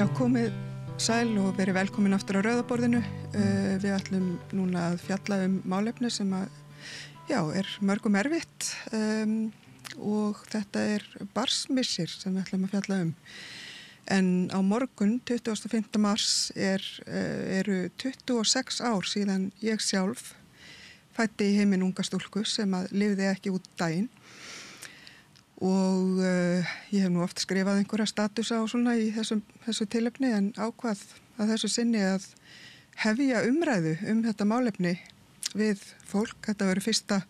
Já, komið sæl og verið velkomin aftur á Rauðaborðinu. Við ætlum núna að fjalla málefni sem er mörgum erfitt og þetta barnsmissir sem við ætlum að fjalla En á morgun, 25. mars, eru 26 ár síðan ég sjálf fæddi í heiminn unga stúlku sem lifði ekki út daginn. Og ég hef nú oft skrifað einhverja statusa á svona í þessu tilefni en ákvað að þessu sinni að hefja umræðu þetta málefni við fólk. Þetta verður fyrsta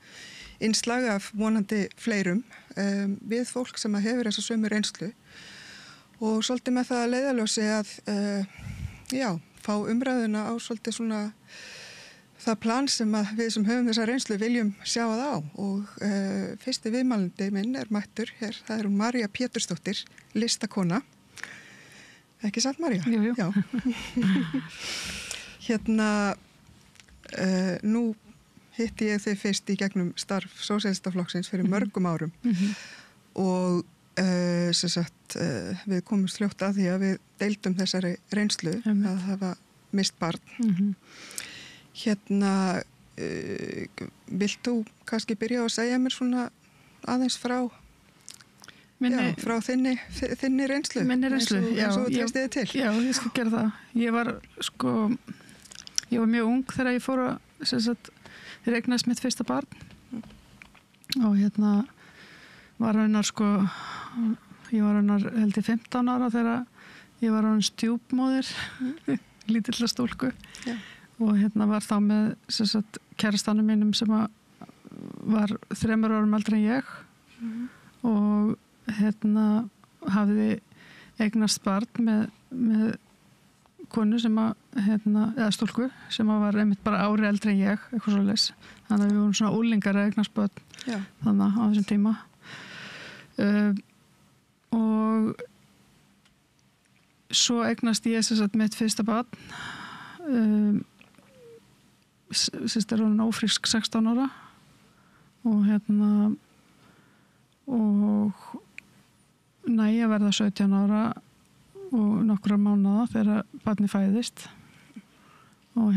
innslag af vonandi fleirum við fólk sem hefur þessa sömu reynslu og svolítið með það að leiðarljósi að fá umræðuna á svolítið svona það plan sem við sem höfum þessa reynslu viljum sjá á og fyrsti viðmælandi minn mættur hér, það hún María Pétursdóttir, listakona. Ekki satt, María? Jú. Já. Nú hitti ég þig fyrst í gegnum starf Sósíalistaflokksins fyrir mörgum árum og við komumst fljótt að því að við deildum þessari reynslu að hafa mist barn. Vilt þú kannski byrja að segja mér svona aðeins frá þinni reynslu? Minni reynslu, eins og þú treysti þig til. Já, ég skal gera það. Ég var mjög ung þegar ég fór þegar eignaðist mitt fyrsta barn og var ég var held í 15 ára þegar ég var stjúpmóðir lítilla stúlku. Já. Og var þá með kærastanum mínum sem var 3 árum eldri en ég og hafði eignast barn með konu sem eða stúlku sem var einmitt bara ári eldri en ég, eitthvað svoleiðis. Þannig að við vorum svona úlingar að eignast barn þannig á þessum tíma. Og svo eignast ég mitt fyrsta barn systir hún ófrísk 16 ára og næja verða 17 ára og nokkra mánaða þegar barnið fæðist og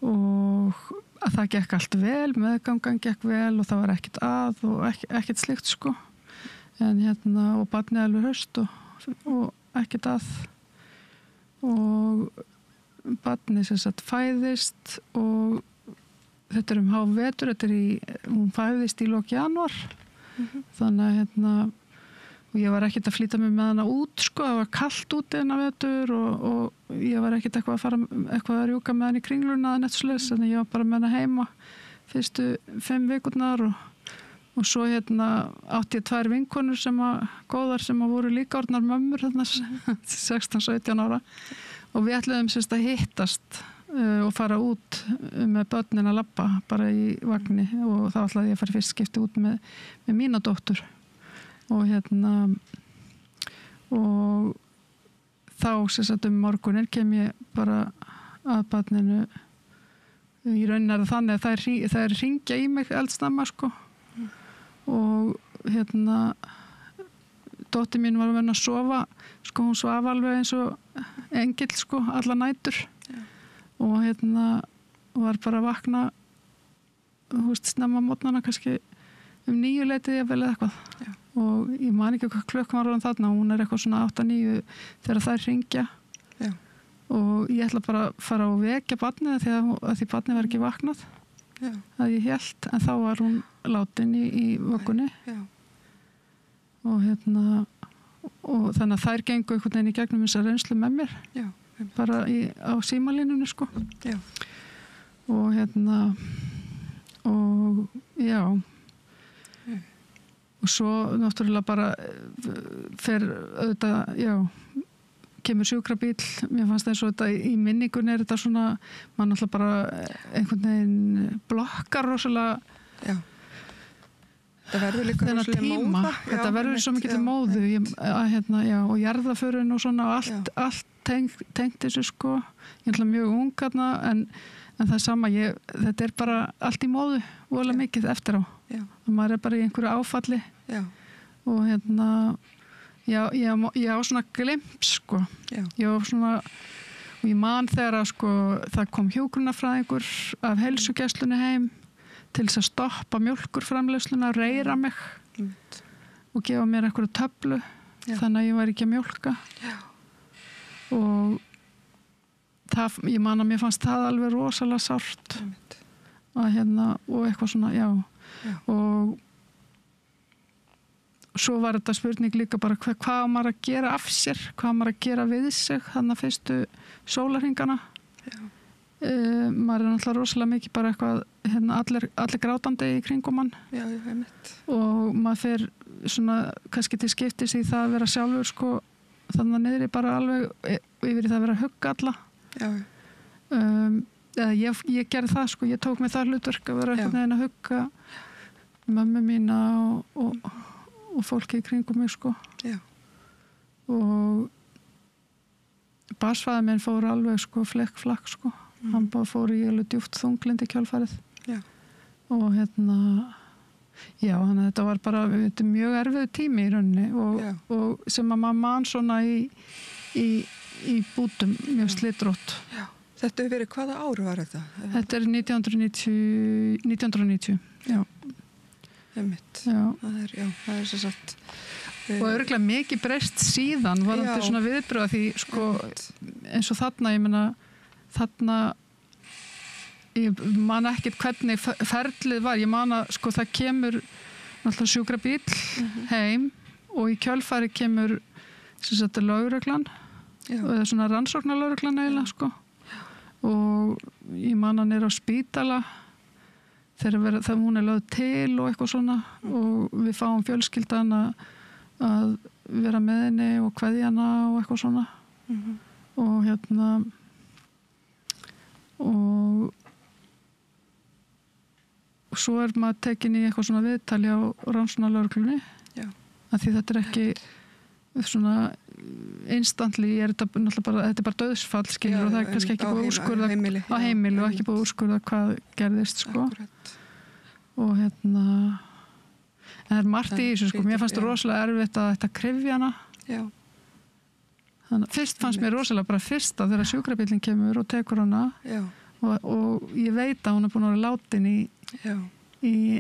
að það gekk allt vel, meðgangan gekk vel og það var ekkert að og ekkert slíkt en og barnið alveg hraust og ekkert að og barnið fæðist og þetta hávetur, hún fæðist í lok janúar þannig að og ég var ekkert að flýta mig með hana út það var kalt út vetur og ég var ekkert eitthvað að rjúka með hana í kringluna eða neitt svoleiðis, þannig ég var bara með hana heima fyrstu 5 vikurnar og svo átti ég 2 vinkonur góðar sem voru líka orðnar mömmur 16-17 ára og við ætluðum að hittast og fara út með börnin að labba bara í vagni og þá ætlaði ég að fara fyrst skipti út með mína dóttur og og þá morguninn kem ég bara að barninu í rauninni þannig að þær hringja í mig eldsnemma og dóttir mín var að vera að sofa hún svaf alveg eins og engill alla nætur og var bara að vakna snemma mótnana kannski 9 leitið ég vel eða eitthvað og ég man ekki hvað klukkan var orðin þarna hún eitthvað svona 8-9 þegar þær hringja og ég ætla bara að fara og vekja barnið því barnið var ekki vaknað að ég hélt en þá var hún látin í vöggunni og þannig að þær gengu einhvern veginn í gegnum þessa reynslu með mér bara á símalínunni og og svo náttúrulega bara fer auðvitað kemur sjúkrabíll, mér fannst eins og þetta í minningunni þetta svona, mann náttúrulega bara einhvern veginn blokkar rosalega þetta verður líka rosalega móða þetta verður svo mikið til móðu og jarðaförin og svona allt tengt þessu ég ætla mjög ung en það sama, þetta bara allt í móðu voðalega mikið eftir á og maður bara í einhverju áfalli og ég á svona glimt sko. Já. Ég á svona, og ég man þegar að sko það kom hjúkrunarfræðingur af heilsugæslunni heim til þess að stoppa mjólkurframleiðsluna, reyra mig og gefa mér einhverju töflu þannig að ég var ekki að mjólka. Já. Og ég man að mér fannst það alveg rosalega sárt að og eitthvað svona, já. Og svo var þetta spurning líka bara hvað maður að gera af sér, hvað maður að gera við sig þannig að fyrstu sólarhringana. Maður er náttúrulega rosalega mikið bara eitthvað allir grátandi í kringum hann. Já, einmitt. Og maður fer svona kannski til skiptis í það að vera sjálfur sko þannig að niðri bara alveg yfir í það að vera að hugga alla. Já. Ég gerði það sko, ég tók mig það hlutverk að vera einhvern veginn að hugga mömmu mína og fólki í kringum mig sko. Já. Og barsfæður minn fór alveg sko flekk sko. Hann bara fór í alveg djúpt þunglind í kjölfarið. Já. Og já, þannig að þetta var bara mjög erfiðu tími í rauninni og sem að maður man svona í bútum mjög slitrótt. Já. Þetta hefur verið, hvaða ár var þetta? Þetta er 1990. Já. Einmitt. Já. Það er svo satt. Og örugglega mikið breyst síðan var þetta svona viðbröð því sko eins og þarna, ég meina þarna ég man ekkert hvernig ferlið var, ég man að sko það kemur náttúrulega sjúkrabíll heim og í kjölfari kemur sem sagt lögreglan eða svona rannsóknarlögreglan eiginlega sko og ég man að niður á spítala þegar hún er lögð til og eitthvað svona og við fáum fjölskyldan að vera með henni og kveðja hana og eitthvað svona og og svo er maður tekin í eitthvað svona viðtali á rannsóknarlögreglunni að því þetta er ekki svona instantly þetta er bara dauðsfall skilur og það er kannski ekki búið úrskurða á heimili og ekki búið úrskurða hvað gerðist sko. Akkurat. Og en það er margt í þessu sko, mér fannst það rosalega erfitt að þetta kryfja hana. Já. Þannig fyrst fannst mér rosalega bara fyrsta þegar sjúkrabíllinn kemur og tekur hana og ég veit að hún er búin að vera látin í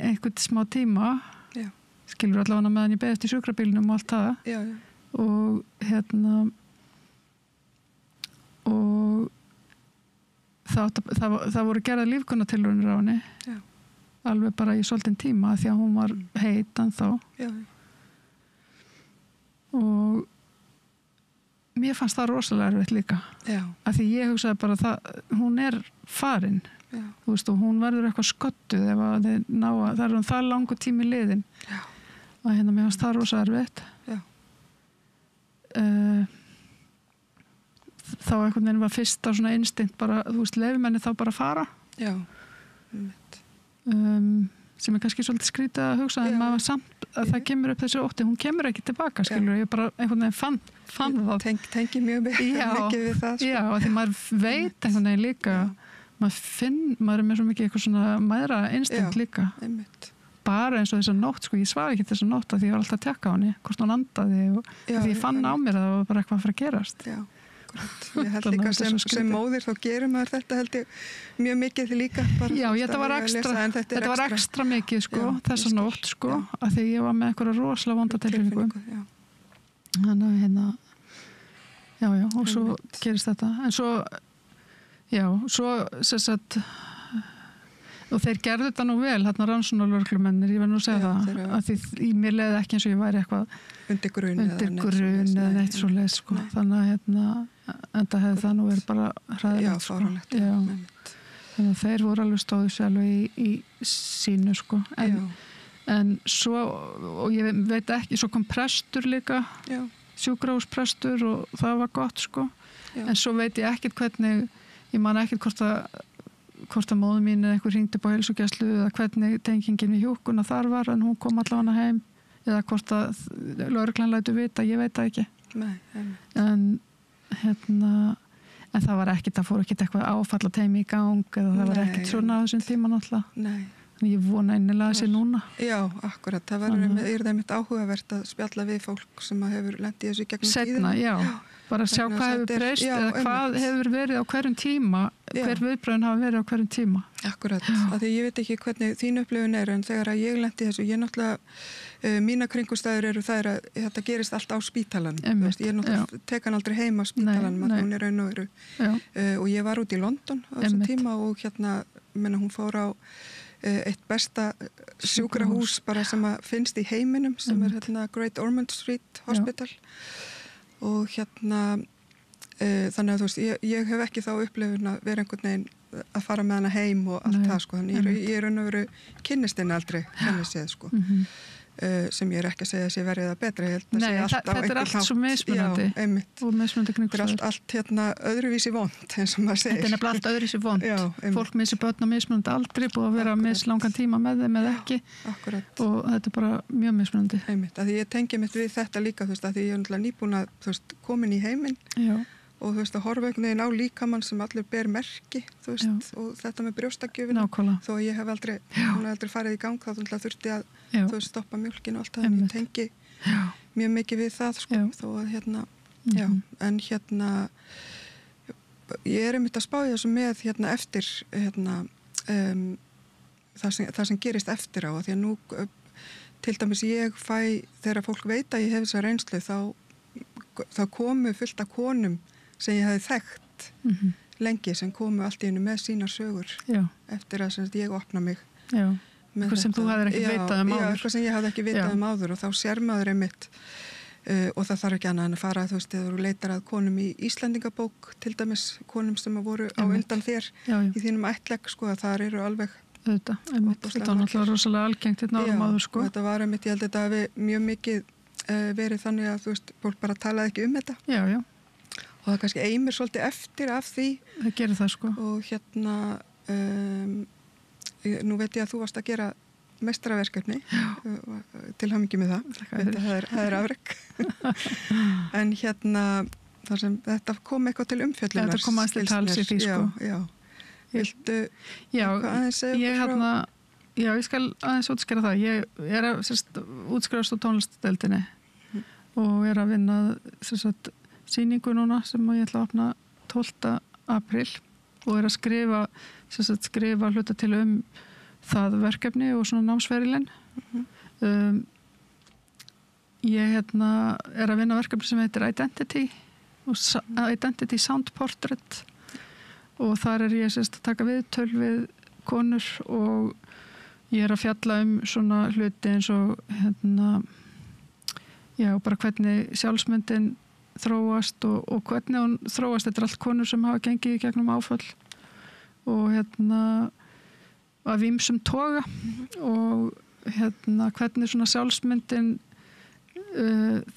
einhvern smá tíma skilur allavega meðan ég beði eftir sjúkrabílnum og allt það og og það voru gerða lífgunartilraunir á henni alveg bara í svolítinn tíma því að hún var heit ennþá og mér fannst það rosalega erfitt líka af því ég hugsaði bara hún er farin þú veist og hún verður eitthvað sköttuð ef að það er það langur tími liðin og mér fannst það rosalega erfitt þá einhvern veginn var fyrsta svona instinkt bara, þú veist, leyfum henni þá bara að fara sem er kannski svolítið skrítið að hugsa en maður samt að það kemur upp þessi ótti hún kemur ekki tilbaka, skilur ég bara einhvern veginn fann það tengi mjög mikið við það sko. Já, því maður veit einhvern veginn líka maður er með svo mikið eitthvað svona mæðra instinkt líka bara eins og þessa nótt, sko, ég svaf ekki þessa nótt að því ég var alltaf að tekka á henni, hvort hún andaði og því ég fann á mér að það var bara eitthvað að fara að gerast ég held líka sem móðir þá gerir maður þetta held ég mjög mikið líka bara, þetta var ekstra mikið sko, þessa nótt sko að því ég var með eitthvað rosalega vonda tilfinningu þannig að og svo gerist þetta en svo sem sagt og þeir gerðu þetta nú vel hérna rannsóknarlögreglumennir, ég verð nú að segja það að því mér leiði ekki eins og ég væri eitthvað undir grun eða neitt svo leið sko. Þannig að þetta hefði það nú verið bara hræðilegt sko. Þannig að þeir voru alveg stóðu sér alveg í sínu sko. En svo, og ég veit ekki, svo kom prestur líka sjúkrahúsprestur og það var gott sko. En svo veit ég ekkert hvernig, ég man ekkert hvort að móður mín eða eitthvað hringdi upp á heilsugæslu eða hvernig tengingin við hjúkkuna þar var en hún kom allavega heim eða hvort að lögreglan lætu vita, ég veit það ekki. En það var ekkert, það fór ekkert eitthvað áfallateymi í gang eða það var ekkert svona á þessum tíma náttúrulega. Ég vona innilega þessi núna. Já, akkurat. Það er það mitt áhugavert að spjalla við fólk sem hefur lent í þessu gegnum tíðina. Já. Bara sjá hvað hefur breyst eða hvað hefur verið á hverjum tíma, hver viðbröðin hafa verið á hverjum tíma. Akkurat, af því ég veit ekki hvernig þín upplifun en þegar að ég lendi þessu, ég náttúrulega, mína kringumstæður eru þær að þetta gerist allt á spítalanum. Ég náttúrulega tek hann aldrei heim á spítalanum, að hún raun og veru. Og ég var út í London á þessum tíma og hún fór á eitt besta sjúkrahús bara sem að finnst í heiminum, sem Great Ormond Street Hospital. Og þannig að þú veist, ég hef ekki þá upplifun að vera einhvern veginn að fara með hana heim og allt það, sko. Þannig ég er raun og veru kynnist henni aldrei, henni séð, sko. Sem ég er ekki að segja að sé verið það betra. Nei, þetta er allt svo mismunandi. Já, einmitt. Og mismunandi kringumstæður. Þetta er allt öðruvísi vont, eins og maður segir. Þetta er nefnilega allt öðruvísi vont. Já, fólk missi börn á mismunandi aldri, búið að vera mislangan tíma með þeim eða ekki. Akkurat. Og þetta er bara mjög mismunandi. Einmitt, að því ég tengi mitt við þetta líka, þú veist, að því ég er náttúrulega nýbúin að, þú veist, komin í heiminn. Já. Og þú veist, að horfa einhvern veginn á líkamann sem allir ber merki, þú veist, og þetta með brjóstakjöfina, þó að ég hef aldrei, hún hef aldrei farið í gang, þá þurfti að, þú veist, stoppa mjólkinu og allt það, en ég tengi mjög mikið við það, sko, þó að en ég er einmitt að spá í þessu með, eftir, það sem gerist eftir á, því að nú, til dæmis ég fæ, þegar fólk veit að ég hef þessa reynslu, þá komu fullt af konum sem ég hefði þekkt lengi, sem komu allt í einu með sínar sögur eftir að ég opna mig. Já, eitthvað sem þú hafðir ekki vitað áður. Já, eitthvað sem ég hafði ekki vitað áður og þá sér maður einmitt og það þarf ekki annað en að fara, þú veist, þegar þú leitar að konum í Íslendingabók, til dæmis konum sem voru á undan þér í þínum ættlegg, sko, að þar eru alveg þetta var náttúrulega rosalega algengt hérna árum áður, sko. Já, þetta var einmitt, ég held að þetta hafi mjög mikið verið þannig að, þú veist, fólk bara talaði ekki um þetta. Já, já. Og það kannski eimir svolítið eftir af því. Það gerir það, sko. Og nú veit ég að þú varst að gera meistaraverkefni, til hamingju með það. Það er afrek. En þar sem þetta kom eitthvað til umfjöllunar. Þetta kom aðeins til tals í því, sko. Já. Viltu aðeins segja frá? Já, ég skal aðeins útskýra það. Ég er að útskrifast á tónlistdeildinni og er að vinna sýningu núna sem ég ætla að opna 12. apríl og er að skrifa hluta til það verkefni og svona námsferilinn. Ég er að vinna verkefni sem heitir Identity Sound Portrait og þar er ég að taka viðtöl við konur og ég er að fjalla svona hluti eins og bara hvernig sjálfsmyndin þróast og hvernig hún þróast. Þetta er allt konur sem hafa gengið í gegnum áföll og af ýmsum toga og hvernig svona sjálfsmyndin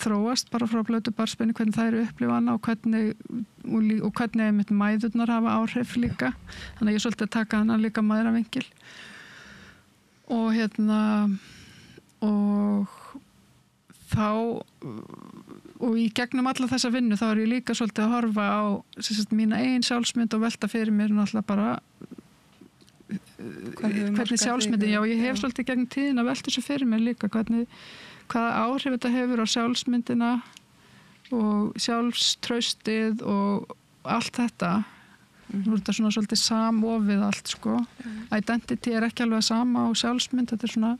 þróast bara frá blötu barnsbeini, hvernig það eru upplifana og hvernig einmitt mæðurnar hafa áhrif líka. Þannig að ég er svolítið að taka hana líka mæðravingil. Og og í gegnum alla þessa vinnu þá er ég líka svolítið að horfa á mína eigin sjálfsmynd og velta fyrir mér náttúrulega bara hvernig sjálfsmyndin, já, ég hef svolítið gegnum tíðin að velta þessu fyrir mér líka, hvaða áhrif þetta hefur á sjálfsmyndina og sjálfstraustið og allt þetta. Nú er þetta svona svolítið samofið allt, sko. Identity er ekki alveg sama á sjálfsmynd, þetta er svona,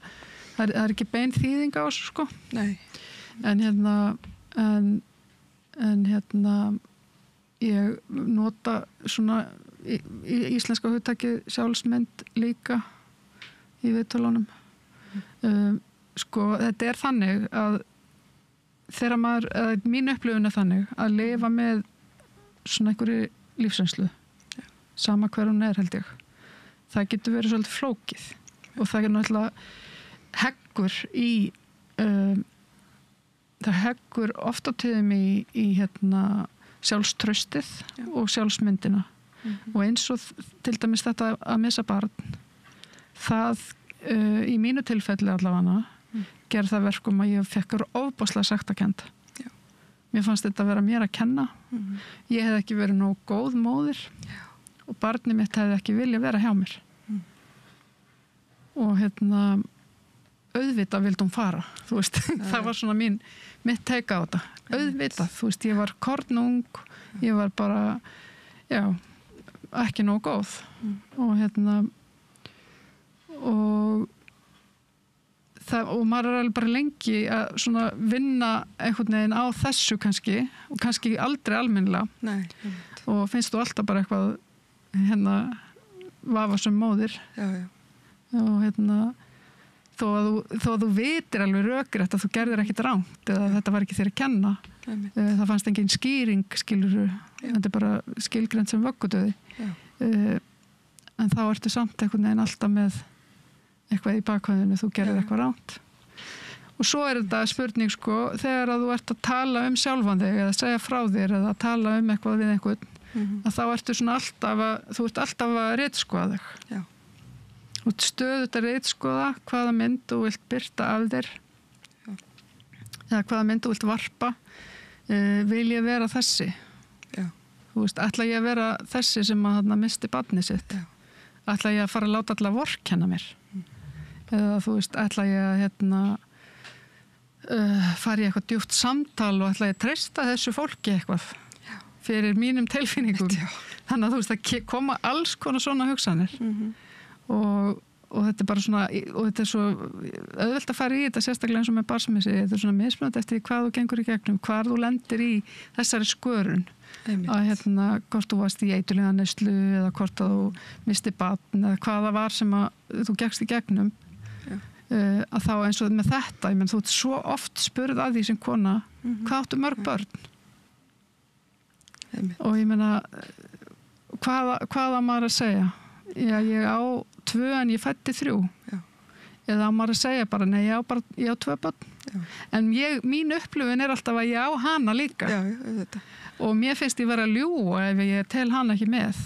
það er ekki bein þýðing á þessu, sko. Nei. En ég nota svona í íslenska hugtakið sjálfsmynd líka í viðtölunum. Sko, þetta er þannig að þegar mín upplifun er þannig að lifa með svona einhverju lífsreynslu, sama hver hún er, held ég. Það getur verið svolítið flókið og það er náttúrulega það heggur oft á tíðum í sjálfstraustið og sjálfsmyndina og eins og til dæmis þetta að missa barn, það í mínu tilfelli allavega gerði það verkum að ég fekk ofboðslega sektarkennd. Mér fannst þetta að vera mér að kenna. Ég hef ekki verið nógu góð móðir og barnið mitt hefði ekki viljað vera hjá mér. og auðvitað vildi hún fara, þú veist, það var svona mitt teika á þetta, auðvitað, þú veist, ég var kornung, ég var bara, já, ekki nóg góð og og maður er alveg bara lengi að svona vinna einhvern veginn á þessu kannski, og kannski aldrei almennilega. Nei, og finnst þú alltaf bara eitthvað vafasöm móðir. Já. Og þó að þú vitir alveg rökrétt að þú gerðir ekkit rangt eða þetta var ekki þér að kenna. Það fannst engin skýring, skilurðu, þetta bara skilgreind sem vöggudauði. En þá ertu samt einhvern veginn alltaf með eitthvað í bakhöfðinu, þú gerðir eitthvað rangt. Og svo þetta spurning sko, þegar að þú ert að tala sjálfan þig eða segja frá þér eða tala eitthvað við einhvern, að þá ertu svona þú ert alltaf að ritskoða þig. Já. Þú ert stöðugt að ritskoða hvaða mynd þú vilt birta af þér. Já. Eða hvaða mynd þú vilt varpa. Vil ég vera þessi? Já. Þú veist, ætla ég að vera þessi sem að misti barnið sitt? Já. Ætla ég að fara að láta alla vorkenna mér? Eða þú veist, ætla ég að fara í eitthvað djúpt samtal og ætla ég að treysta þessu fólki eitthvað fyrir mínum tilfinningum. Þannig að þú veist, að koma alls konar svona hugsanir. Og þetta bara svona, og þetta svo auðvelt að fara í þetta, sérstaklega eins og með barsmissi, þetta svona mismunandi eftir hvað þú gengur í gegnum, hvar þú lendir í þessari skörun. Að hvort þú varst í eiturlyfjaneyslu eða hvort þú misti barn eða hvað það var sem að þú gekkst í gegnum. Að þá eins og með þetta, ég menn þú ert svo oft spurð að því sem kona, hvað áttu mörg börn? Og ég meina hvað á maður að segja? Já, ég á 2 en ég fæddi 3. Já. Eða á maður að segja bara, nei, ég á 2 börn. Já. En mín upplifun er alltaf að ég á hana líka. Já, þetta. Og mér finnst ég vera að ljúga ef ég tel hana ekki með.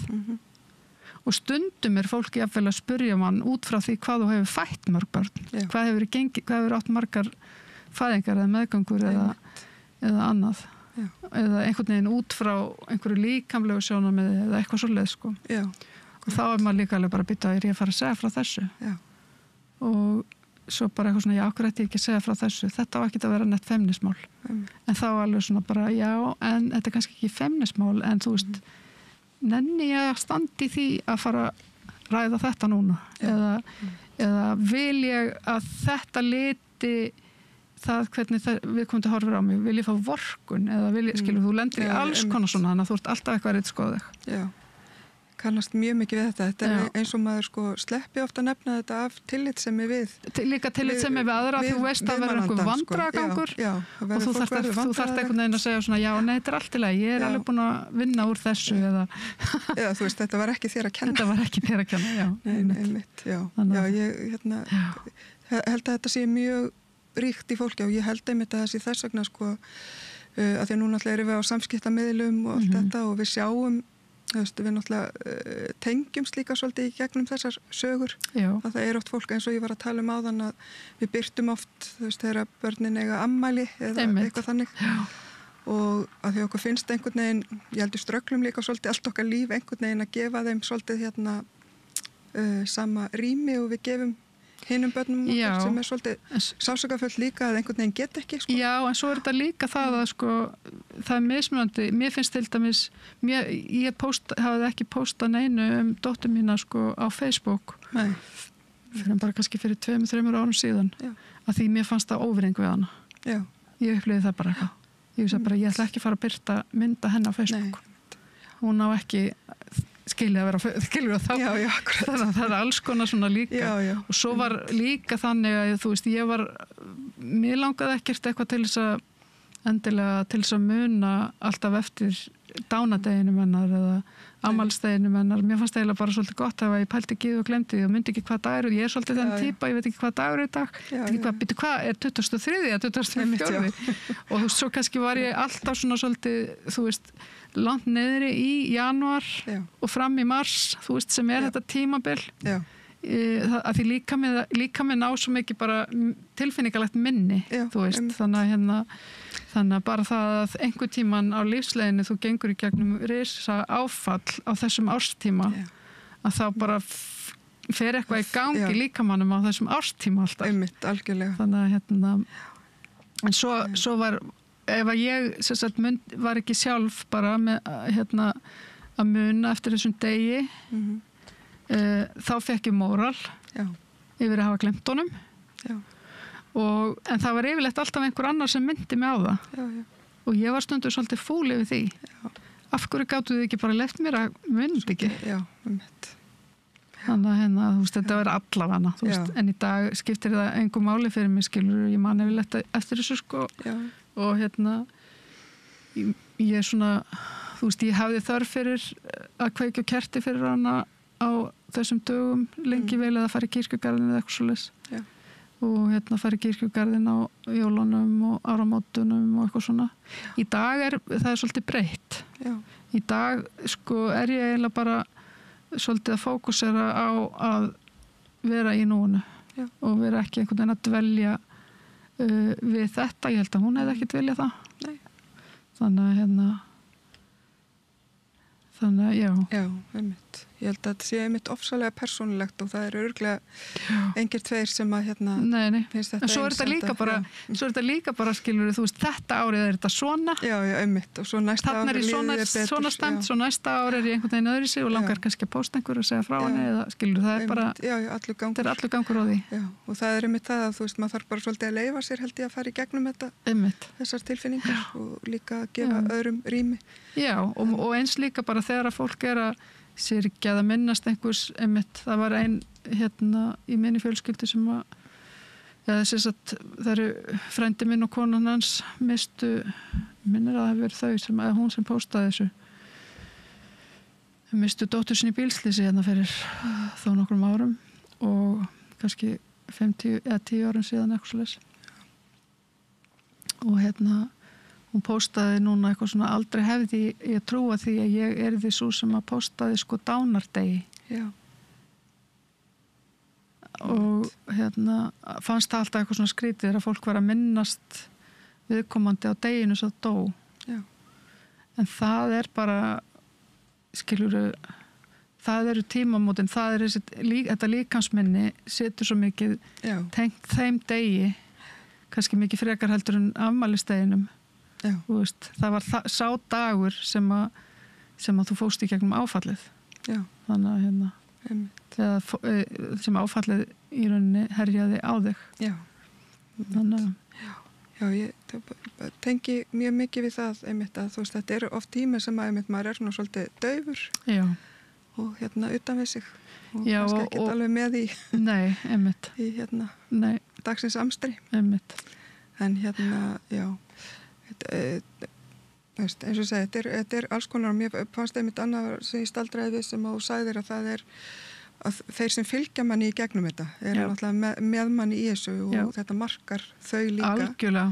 Og stundum fólk jafnvel að spyrja mann út frá því hvað þú hefur fætt mörg börn. Já. Hvað hefur átt margar fæðingar eða meðgangur eða annað. Já. Eða einhvern veginn út frá einhverju líkamlegu sjónarmiði eða eitthvað svoleið sko. Já. Og þá maður líka alveg bara býta að ég fara að segja frá þessu. Já. Og svo bara eitthvað svona, já, okkur ætti ég ekki að segja frá þessu. Þetta á ekki að vera nett feimnismál. En þá alveg svona bara, já, en þetta kannski ekki feimnismál, en þú veist, nenni ég að standi í því að fara að ræða þetta núna. Eða vil ég að þetta liti það hvernig við komum til að horfa á mig. Vil ég fá vorkun? Eða vil ég, skilur, þú lendir í alls konar svona, þannig að þú ert alltaf eitthvað að ritskoða þig. Já. Kannast mjög mikið við þetta. Þetta er eins og maður sko sleppi ofta að nefna þetta af tillitssemi við. Líka tillitssemi við aðra, þú veist að vera einhver vandræðagangur og þú þarft einhvern veginn að segja svona, já, nei, þetta er allt í lagi, ég er alveg búin að vinna úr þessu eða þú veist, þetta var ekki þér að kenna. Þetta var ekki þér að kenna, já. Nei, einmitt, já. Já, ég held að þetta sé mjög ríkt í fólki og ég held einmitt að það sé þess vegna sko að því að nú náttúrulega erum við á samskiptamiðlum og allt þetta og við sjáum við náttúrulega tengjumst líka svolítið í gegnum þessar sögur. Að það er oft fólk eins og ég var að tala áðan að við birtum oft þegar börnin eiga ammæli eða eitthvað þannig. Já. Og að því okkur finnst einhvern veginn, ég heldur strögglum líka svolítið allt okkar líf einhvern veginn að gefa þeim svolítið sama rými og við gefum hinum börnum okkar sem svolítið sásökafullt líka að einhvern veginn get ekki sko. Já, en svo þetta líka það að sko það mismunandi, mér finnst til dæmis ég hafði ekki postað neinu dóttur mína sko á Facebook fyrir bara kannski fyrir 2-3 árum síðan. Já. Að því mér fannst það óvirðing við hana. Já. Ég upplifði það bara eitthvað. Ég vissi bara, ég ætla ekki að fara að birta mynda henni á Facebook. Nei. Hún á ekki skilja að vera þá. Já, þannig að það er alls konar svona líka. Já. Og svo var líka þannig að þú veist, mér langaði ekkert eitthvað til þess að endilega til þess að muna alltaf eftir dánadeginum hennar eða afmælisdeginum hennar. Mér fannst eiginlega bara svolítið gott að ég pældi ekki og glemdi því og myndi ekki hvað dagur. Ég er svolítið þennan típa, ég veit ekki hvað dagur er í dag. Hvað er 23. eða 24. Og þú veist, svo kannski var ég alltaf svona svolítið, þú veist, langt neðri í janúar og fram í mars, þú veist, sem er þetta tímabil. Já. Að því líka með ná svo mikið bara tilfinningalegt minni. Já, þú veist, þannig að bara það að einhver tíman á lífsleiðinu þú gengur í gegnum risa áfall á þessum árstíma að þá bara fer eitthvað í gangi líkamannum á þessum árstíma alltaf. Einmitt, algjörlega. Þannig að en svo var, ef að ég sem sagt var ekki sjálf bara með að muna eftir þessum degi, þá fekk ég móral yfir að hafa glemt honum. Já. En það var yfirleitt alltaf einhver annar sem myndi mig á það. Já. Og ég var stundum svolítið fúl yfir því. Já. Af hverju gátu þið ekki bara left mér að muna ekki? Já, einmitt. Þannig að þú veist, þetta var allavega, þú veist, en í dag skiptir það engu máli fyrir mig, skilur, ég man yfirleitt eftir þessu, sko. Já. Og ég svona, þú veist, ég hafði þörf fyrir að kveikja kerti fyrir hana á þessum dögum, lengi vel eða fara í kirkjugarðin eða eitthvað svoleiðis. Já. Og fara í kirkjugarðin á jólunum og áramótunum og eitthvað svona. Í dag það svolítið breytt. Já. Í dag, sko, ég eiginlega bara svolítið að fókusera á að vera í núinu. Já. Og vera ekki einhvern veginn að dvelja við þetta. Ég held að hún hefði ekki dvelja það. Nei. Þannig að, já. Já, einmitt. Ég held að þetta sé einmitt ofsalega persónulegt og það örugglega engir tveir sem að finnst þetta. En svo þetta líka bara, skilur þú veist, þetta árið þetta svona. Já, einmitt. Og svo næsta árið líður betur. Svona stemt, svo næsta árið ég einhvern veginn öðru sig og langar kannski að pósta einhver og segja frá henni eða skilur það bara, allur gangur. Þetta allur gangur á því. Já, og það einmitt það að þú veist, maður þarf bara svolítið að leyfa sér held ég að fara í gegnum þetta. Einmitt. Þessar tilfinningar og líka að gefa öðrum rými. Já, og eins líka bara þegar að fólk að syrgja að minnast einhvers einmitt, það var í minni fjölskyldu sem að það eru frændi minn og konan hans mistu, minnir að það hefur verið þau hún sem póstaði þessu mistu dóttur sinni í bílslýsi fyrir þó nokkrum árum og kannski 5 eða 10 árum síðan eitthvað svoleiðis og hún póstaði núna eitthvað svona aldrei hefði ég trúa því að ég því svo sem að póstaði sko dánardegi. Já. Og fannst það alltaf eitthvað svona skrítið þegar fólk var að minnast viðkomandi á deginu svo dó. Já. En það bara, skilurðu, það eru tímamótin, það þetta líkamsminni setur svo mikið tengt þeim degi, kannski mikið frekar heldur en afmælisdeginum. Veist, það var sá dagur sem að þú fóst í gegnum áfallið. Já. Þannig að sem áfallið í rauninni herjaði á þig. Já. Þannig að ég tengi mjög mikið við það einmitt að þú veist, þetta oft tími sem að einmitt maður svona svolítið daufur. Já. Og utan við sig og kannski ekki alveg með í nei, einmitt. Í dagsins amstri. Einmitt. En já eins og ég segi, þetta alls konar og mér fannst einmitt annað sem ég staldraði við sem þú sagðir að það að þeir sem fylgja manni í gegnum þetta náttúrulega með manni í þessu og þetta markar þau líka algjörlega,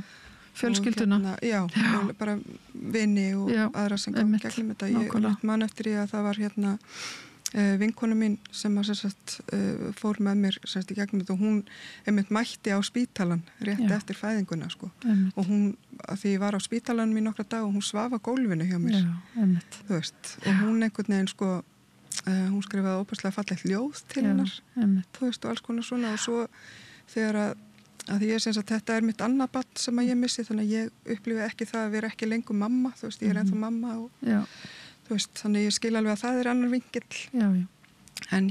fjölskylduna og bara vini og aðra sem kom gegnum þetta ég man eftir ég að það var vinkonu mín sem fór með mér í gegnum þetta og hún einmitt mætti á spítalan rétt eftir fæðinguna sko. Og hún, að því ég var á spítalanum í nokkra dag og hún svaf á gólfinu hjá mér þú veist, og hún einhvern veginn sko, hún skrifaði óbærslega fallegt ljóð til hennar þú veist og alls konar svona og svo þegar að ég að þetta mitt annað barn sem að ég missi þannig að ég upplifi ekki það að vera ekki lengur mamma þú veist, ég ennþá mamma og þú veist, þannig ég skil alveg að það annar vinkill. Já. En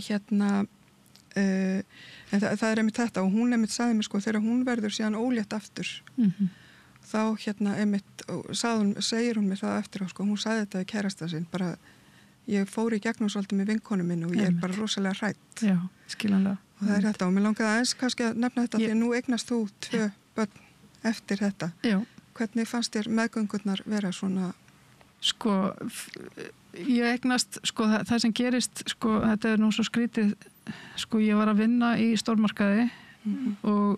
en það einmitt þetta og hún einmitt sagði mér sko þegar hún verður síðan ólétt aftur þá einmitt segir hún mér það eftir á sko, hún sagði þetta við kærasta sinn bara ég fór í gegnum svolítið með vinkonu minn og ég bara rosalega hrædd. Já, skilanlega. Og það þetta og mér langaði aðeins kannski að nefna þetta því að nú eignast þú 2 börn eftir þetta. Já. Hvernig fannst þér meðgöngurnar vera svona sko, ég eignast sko, það sem gerist sko, þetta nú svo skrítið sko, ég var að vinna í stórmarkaði og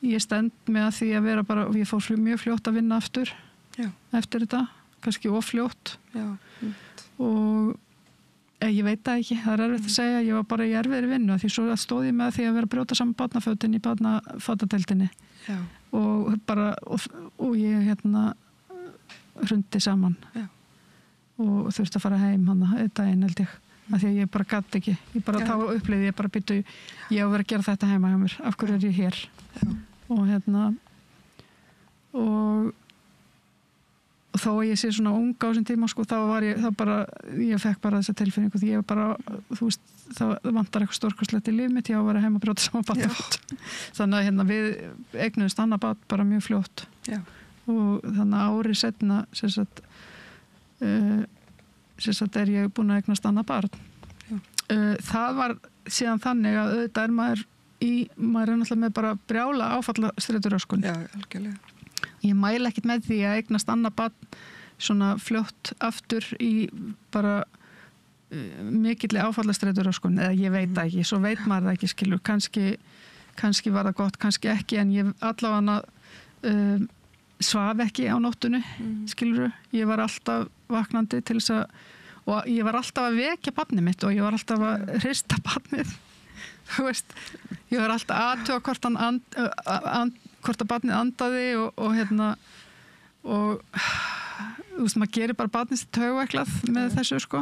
ég stend með að því að vera bara og ég fór mjög fljótt að vinna aftur eftir þetta, kannski ofljótt og ég veit það ekki, það erfitt að segja ég var bara í erfiðri vinnu því svo stóð ég með því að vera að brjóta saman barnafötin í barnafatadeildinni og bara og ég hrundi saman og þurfti að fara heim hana daginn held ég af því að ég bara gatt ekki, þá upplifði ég bara býtu, ég á að vera að gera þetta heima hjá mér, af hverju er ég hér? Og þó að ég sé svona ung á þessum tíma, sko, ég fekk bara þessa tilfinningu, því ég var bara, þú veist, það vantar eitthvað stórkostlegt í líf mitt, ég á að vera heima að brjóta saman barnaföt. Þannig að við eignuðumst annað barn bara mjög fljótt. Já. Og þannig að árið seinna, er ég búin að eignast annað barn. Það var síðan þannig að auðvitað er maður er náttúrulega með bara brjála áfallastreituröskun. Já, algjörlega. Ég mæla ekkert með því að eignast annað barn svona fljótt aftur í bara mikilli áfallastreituröskun, eða ég veit ekki, svo veit maður það ekki, skilur, kannski var það gott, kannski ekki, en ég allavega svaf ekki á nóttunni, skilur, ég var alltaf vaknandi til þess að, og ég var alltaf að vekja barnið mitt og ég var alltaf að hrista barnið, þú veist, ég var alltaf aðtuga hvort að barnið andaði og þú veist, maður gerir bara barnið sér taugvæklað með þessu, sko,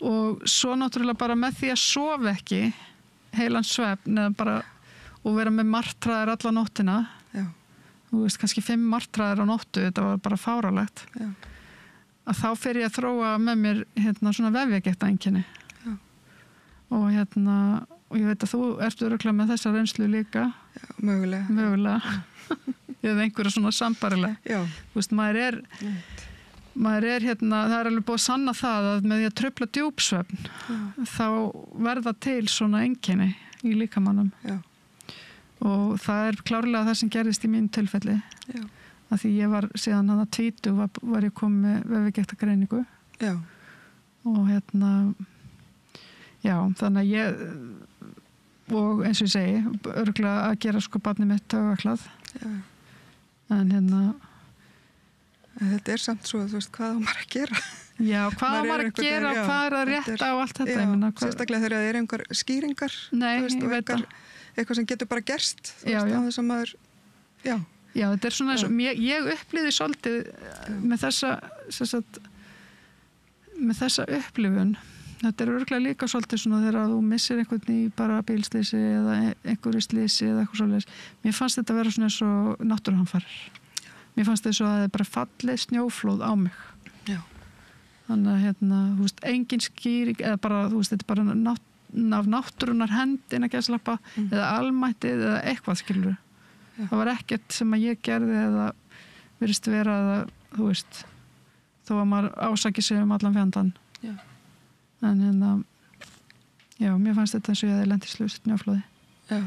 og svo náttúrulega bara með því að sofa ekki heilan svefn eða bara, og vera með martraðir alla nóttina, þú veist, kannski 5 martraðir á nóttu, þetta var bara fáralegt. Já. Að þá fer ég að þróa með mér svona vefjagektaeinkenni. Já. Og og ég veit að þú ert örugglega með þessa reynslu líka. Já, mögulega. Eða einhverja svona sambarilega. Já. Þú veist, maður er það er alveg búið að sanna það að með því að trufla djúpsvefn, þá verða til svona einkenni í líkamannum. Já. Og það er klárlega það sem gerðist í mínu tilfelli. Já. Af því ég var síðan hann að 20 var ég komið með vefjagektargreiningu. Já. Og já, þannig að ég, og eins og ég segi, örugglega að gera sko barnið mitt taugvæklað. Já. En þetta er samt svo, þú veist, hvað á maður að gera? Já, hvað á maður að gera og hvað er að rétta og allt þetta? Já, sérstaklega þegar það er einhver skýringar. Nei, ég veit það. Eitthvað sem getur bara gerst, þú veist, á þess að maður, já, þetta er svona eins og, ég upplifði svolítið með þessa upplifun, þetta er örugglega líka svolítið svona þegar þú missir einhvern í bara bílslýsi eða einhverju slýsi eða eitthvað svoleiðis, mér fannst þetta vera svona eins og náttúruhamfarir, mér fannst þetta svo að það er bara fallið snjóflóð á mig. Já. Þannig að, þú veist, engin skýring, eða bara, þú veist, þetta er bara af náttúrunar hendina gæslappa eða almættið eða eitthvað, skilur. Já. Það var ekkert sem að ég gerði eða virðist vera eða, þú veist, þó að maður ásaki sig allan fjandann. Já. En já, mér fannst þetta eins og ég hefði lent í snjóflóði. Já.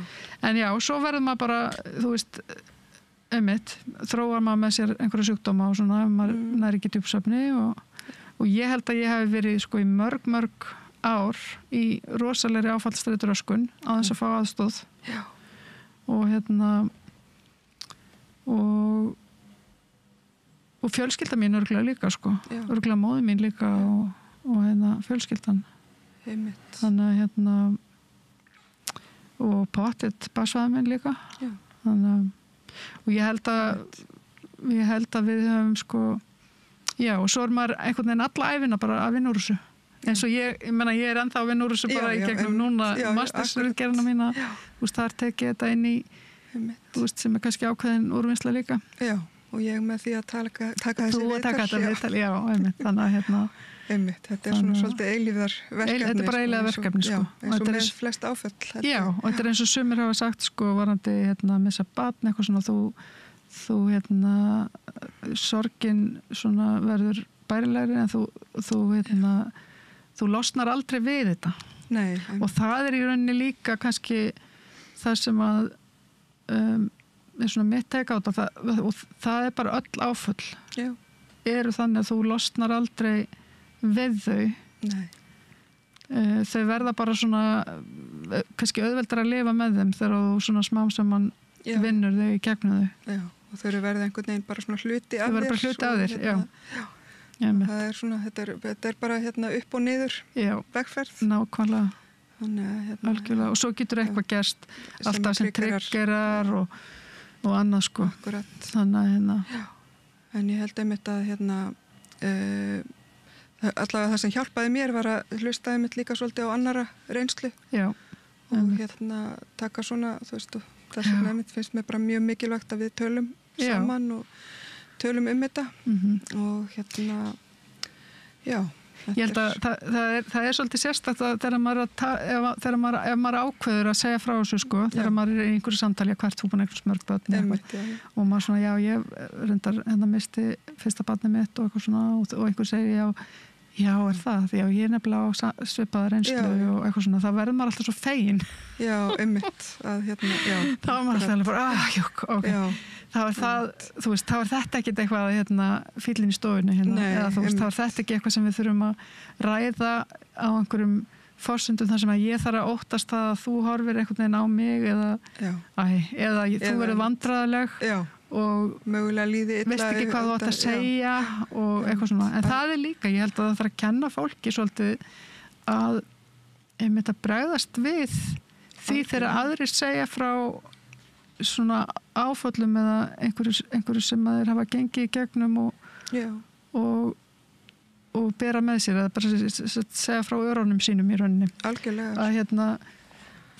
En já, svo verður maður bara, þú veist, þróar maður með sér einhverju sjúkdóma og svona, maður nær ekki djúpsvefni og ég held að ég hef verið sko í mörg ár í rosalegri áfallastreituröskun á þess að fá aðstóð. Já. Og fjölskylda mín örugglega líka, sko. Örugglega móðir mín líka og fjölskyldan. Einmitt. Þannig að og pottet barnsfaðir minn líka. Já. Og ég held að við höfum, sko, já, og svo er maður einhvern veginn alla ævina bara að vinna úr þessu. Eins og ég er ennþá að vinna úr þessu bara í gegnum núna mastersritgerðina mína, þú veist, þar tekið þetta inn í, þú veist, sem er kannski ákveðin úrvinnsla líka. Já, og ég með því að taka þessi viðtal. Þú að taka þetta viðtal, já, einmitt, þannig að einmitt, þetta er svona svolítið eilífðarverkefni. Þetta er bara eilífðarverkefni, sko. Já, eins og með flest áföll. Já, og þetta er eins og sumir hafa sagt, sko, varandi, missa barn, eitthvað svona, þú sorgin svona verður bærilegri en þú losnar aldrei við þetta. Nei. Og það er í rauninni líka kannski það sem að er svona mitt teka á þetta og það er bara öll áföll. Já. Eru þannig að þú losnar aldrei við þau. Nei. Þau verða bara svona kannski auðveldar að lifa með þeim þegar þú svona smám saman vinnur þau í gegnum þau. Já, og þau verða einhvern veginn bara svona hluti af þér. Þau verða bara hluti af þér, já. Það er svona, þetta er bara upp og niður vegferð. Nákvæmlega. Þannig, algjörlega. Og svo getur eitthvað gerst alltaf sem triggerar og annað, sko. Akkurat. Þannig að En ég held einmitt að allavega það sem hjálpaði mér var að hlustaði mitt líka svolítið á annara reynslu og taka svona, þú veist, þess vegna mitt finnst mér bara mjög mikilvægt að við tölum saman og tölum þetta og já. Ég held að það svolítið sérstakt að þegar maður ákveður að segja frá þessu sko, þegar maður í einhverju samtali að hvert þú búin einhvers mörg börn og maður svona, ég reyndar misti fyrsta barnið mitt og eitthvað svona og einhver segir já, er það? Já, ég nefnilega á svipaða reynslu og eitthvað svona, það verður maður alltaf svo fegin. Já, einmitt. Það var maður alltaf bara, ok. Þú veist, þá þetta ekkert eitthvað fíllinn í stofunni eða þú veist, þá þetta ekki eitthvað sem við þurfum að ræða á einhverjum forsendum þar sem að ég þarf að óttast það að þú horfir einhvern veginn á mig eða þú verður vandræðaleg og mögulega líði illa, veist ekki hvað þú átt að segja og eitthvað svona, en það líka, ég held að það þarf að kenna fólki svolítið að einmitt að bregðast við því þegar aðrir segja frá svona áföllum eða einhverju sem þeir hafa gengið í gegnum og bera með sér eða bara segja frá örunum sínum í rauninni. Algjörlega.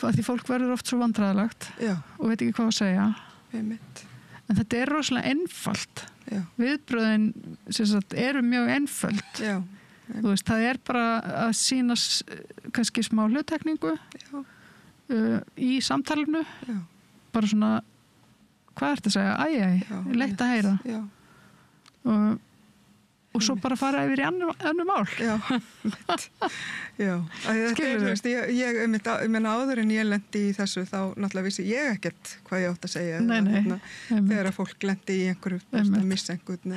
Að því fólk verður oft svo vandræðalegt og veit ekki hvað að segja. Einmitt. En þetta rosalega einfalt. Viðbröðin eru mjög einföld. Þú veist, það bara að sýna kannski smá hluttekningu í samtalinu. Bara svona, hvað ertu að segja? Leitt að heyra. Og svo bara fara yfir í önnur mál. Skilur þú? Ég meina áður en ég lendi í þessu, þá náttúrulega vissi ég ekkert hvað ég átt að segja. Þegar að fólk lendi í einhverju missengun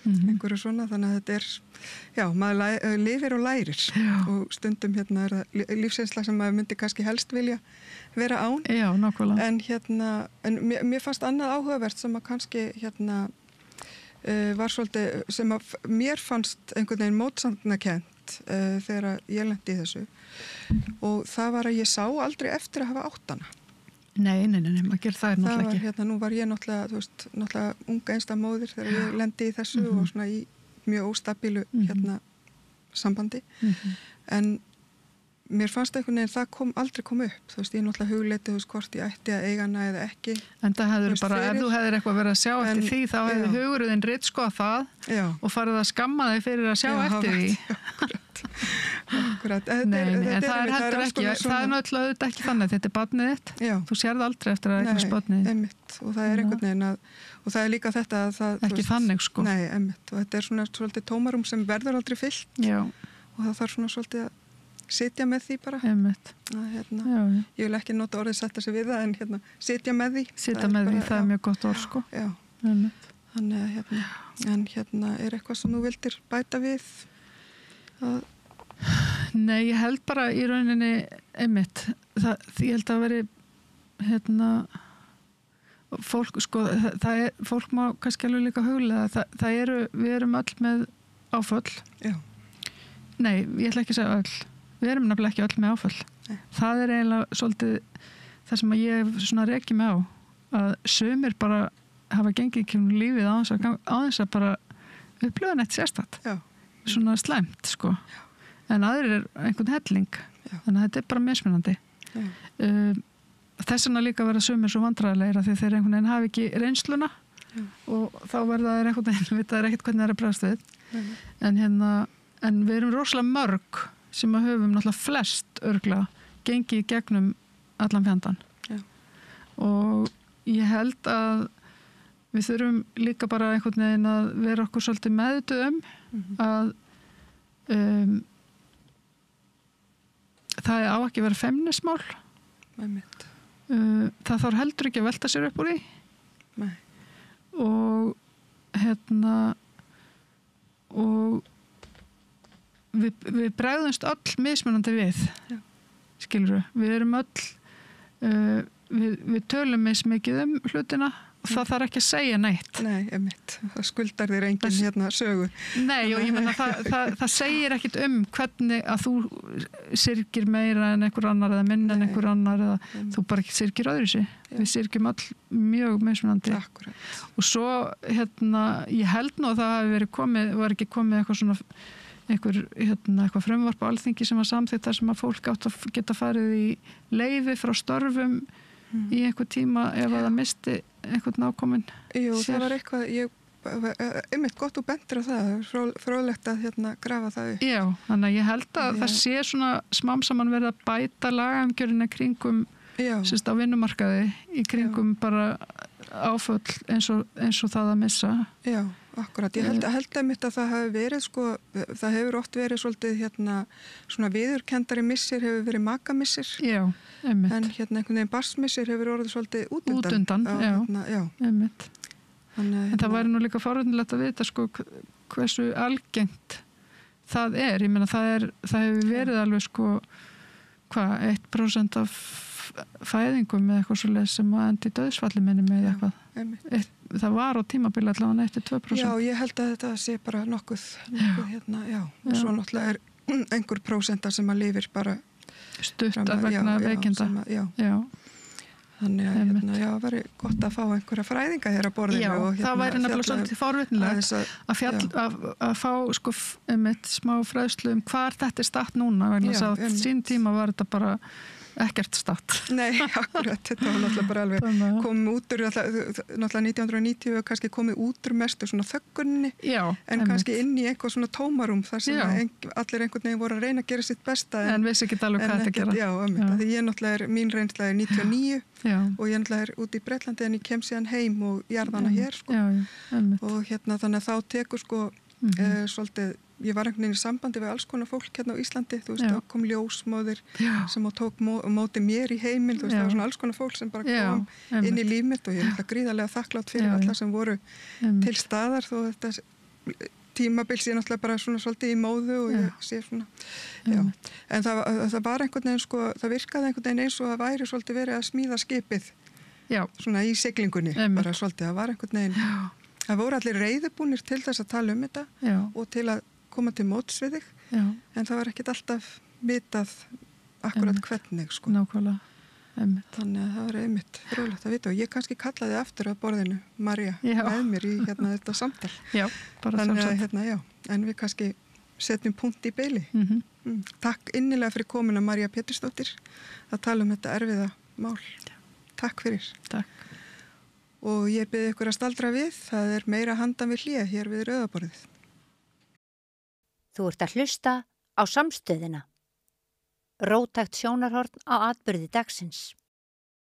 einhverju svona, þannig að þetta maður lifir og lærir og stundum er það lífsreynsla sem maður myndi kannski helst vilja vera án. Já, nákvæmlega. En mér fannst annað áhugavert sem að kannski var svolítið, sem að mér fannst einhvern veginn mótsagnakennt þegar ég lendi í þessu og það var að ég sá aldrei eftir að hafa átt hana. Nei, maður gerir það náttúrulega ekki. Nú var ég náttúrulega unga einstæð móðir þegar ég lendi í þessu og svona í mjög óstabílu sambandi. En mér fannst einhvern veginn það aldrei kom upp. Þú veist, ég náttúrulega hugleiti hvort ég ætti að eiga hana eða ekki. En það hefur bara, ef þú hefur eitthvað verið að sjá eftir því, þá hefur hugurinn ritskoðað það og farið að skamma þig fyrir að sjá eftir því. Akkurat. Nei, en það heldur ekki, það náttúrulega auðvitað ekki þannig, þetta barnið þitt, þú sérð aldrei eftir að eignast barnið. Einmitt, og það einhvern veginn og það líka þetta að það... Ekki þannig, sko. Nei, einmitt, og þetta svona svolítið tómarum sem verður aldrei fyllt og það þarf svona svolítið að sitja með því bara. Einmitt. Ég vil ekki nota orðið sætta sig við það, en sitja með því. Sitja með því, það mjög gott orð, sko. Já. Þannig að er eitthvað sem þú vildir bæta við? Nei, ég held bara í rauninni einmitt, ég held að veri fólk, sko, fólk má kannski alveg líka huglega, við erum öll með áföll. Nei, ég ætla ekki að segja öll, við erum nefnilega ekki öll með áföll. Það er eiginlega svolítið það sem að ég svona reki mig á, að sumir bara hafa gengið í kemur lífið á þess að bara upplifa neitt sérstætt. Svona slæmt, sko. En aðrir er einhvern helling. Þannig að þetta er bara mismunandi. Þess vegna líka vera sumir svo vandræðilegir því þeir einhvern veginn hafi ekki reynsluna og þá verða þeir einhvern veginn vita þeir ekkert hvernig þeir bregðast við. En við erum rosalega mörg sem að höfum náttúrulega flest örgla gengið í gegnum allan fjandann. Og ég held að við þurfum líka bara einhvern veginn að vera okkur svolítið meðvituð að það á ekki að vera feimnismál. Það þarf heldur ekki að velta sér upp úr því. Nei. Og og við bregðumst öll mismunandi við. Skilurðu, við erum öll við tölum mismikið hlutina það þarf ekki að segja neitt. Nei, einmitt. Það skuldar þér engin hérna sögu. Nei, og ég meina það segir ekkit hvernig að þú syrgir meira en einhver annar eða minna en einhver annar eða þú bara ekki syrgir öðru sig. Við syrgjum all mjög mismunandi. Akkurat. Og svo, ég held nú að það hafi var ekki komið eitthvað svona eitthvað frumvarp á Alþingi sem var samþykkt þar sem að fólk átt að geta farið í leyfi frá störfum í einhver tíma ef að það misti einhvern nákominn. Jú, það var eitthvað, einmitt gott og bentur á það, fróðlegt að grafa það upp. Já, þannig að ég held að það sé svona smám saman verið að bæta lagaumgjörðina kringum á vinnumarkaði í kringum bara áföll eins og það að missa. Já. Akkurat, ég held einmitt að það hafi verið það hefur oft verið svolítið svona viðurkendari missir hefur verið makamissir. Já, einmitt. En einhvern veginn barsmissir hefur orðið svolítið útundan. Já, einmitt. En það væri nú líka forvitnilegt að vita hversu algengt það er. Ég meina það hefur verið alveg 1% af fæðingum með eitthvað svoleiðis sem að endi döðsfalli minni með eitthvað. Það var á tímabili allavega 1-2%. Já, ég held að þetta sé bara nokkuð og svo náttúrulega er einhver prósenta sem að lifir bara stutt að vegna veikinda. Þannig að það væri gott að fá einhverja fræðinga hér á borðinu. Já, það væri nefnilega svolítið forvitnilegt að fá smá fræðslu hvar þetta er statt núna, vegna þess að sín tíma var þetta bara ekkert statt. Nei, akkurat, þetta var náttúrulega bara alveg komið út úr, náttúrulega 1990 og kannski komið út úr mestu svona þöggunni, en kannski inn í eitthvað svona tómarum þar sem allir einhvern veginn voru að reyna að gera sitt besta. En vissi ekki alveg hvað þetta gera. Já, því ég náttúrulega mín reynsla 99 og ég náttúrulega út í Bretlandi en ég kem síðan heim og jarðana hér, og þannig að þá tekur svolítið. Ég var einhvern veginn í sambandi við alls konar fólk hérna á Íslandi, þú veist, þá kom ljósmóðir sem tók móti mér í heiminn, þú veist, það var svona alls konar fólk sem bara kom inn í líf mitt og ég er náttúrulega gríðarlega þakklátt fyrir alla sem voru til staðar, þó þetta tímabil sé náttúrulega bara svona svolítið í móðu og ég sé svona, en það var einhvern veginn, það virkaði einhvern veginn eins og það væri svolítið verið að smíða skipið, svona í siglingunni, bara svolítið, það var einhvern veginn, það voru allir reiðubúnir til þess að tala þetta og til að koma til móts við þig, en það var ekkert alltaf vitað akkurat hvernig. Nákvæmlega. Þannig að það var einmitt fróðlegt að vita og ég kannski kallaði aftur að borðinu María með mér í þetta samtal. Já, bara sjálfsagt. En við kannski setjum punkt í beili. Takk innilega fyrir komuna María Pétursdóttir að tala þetta erfiða mál. Takk fyrir. Takk. Og ég bið ykkur að staldra við, það er meira handan við hlé hér við rauðaborðið. Þú ert að hlusta á Samstöðina. Róttækt sjónarhorn á atburði dagsins.